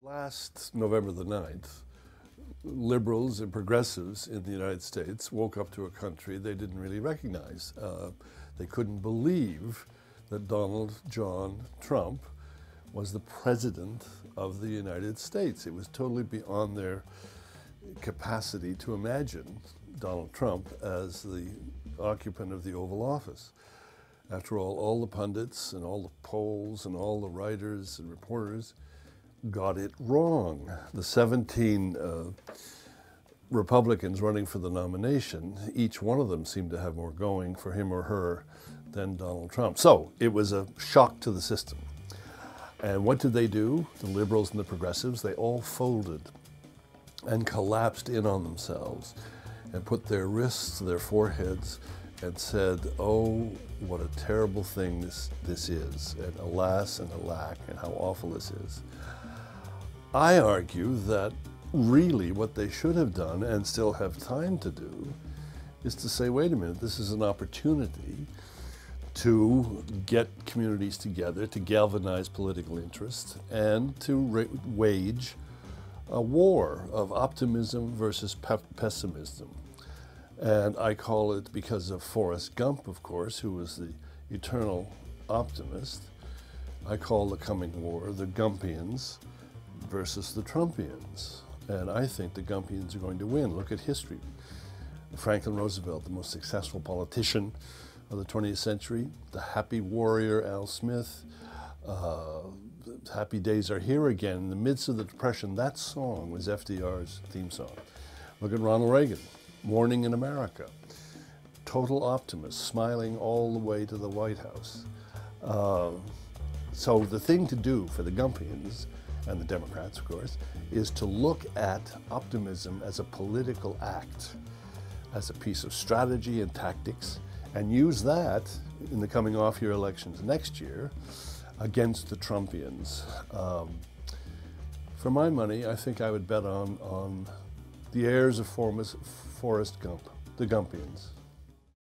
Last November the 9th, liberals and progressives in the United States woke up to a country they didn't really recognize. They couldn't believe that Donald John Trump was the president of the United States. It was totally beyond their capacity to imagine Donald Trump as the occupant of the Oval Office. After all the pundits and all the polls and all the writers and reporters got it wrong. The 17 Republicans running for the nomination, each one of them seemed to have more going for him or her than Donald Trump. So it was a shock to the system. And what did they do? The liberals and the progressives, they all folded and collapsed in on themselves and put their wrists to their foreheads and said, oh, what a terrible thing this is, and alas and alack, and how awful this is. I argue that really what they should have done, and still have time to do, is to say, wait a minute, this is an opportunity to get communities together, to galvanize political interest, and to wage a war of optimism versus pessimism. And I call it, because of Forrest Gump, of course, who was the eternal optimist, I call the coming war the Gumpians versus the Trumpians. And I think the Gumpians are going to win. Look at history. Franklin Roosevelt, the most successful politician of the 20th century, the happy warrior Al Smith, Happy Days Are Here Again. In the midst of the Depression, that song was FDR's theme song. Look at Ronald Reagan, Morning in America. Total optimist, smiling all the way to the White House. So the thing to do for the Gumpians, and the Democrats, of course, is to look at optimism as a political act, as a piece of strategy and tactics, and use that in the coming off-year elections next year against the Trumpians. For my money, I think I would bet on the heirs of Forrest Gump, the Gumpians.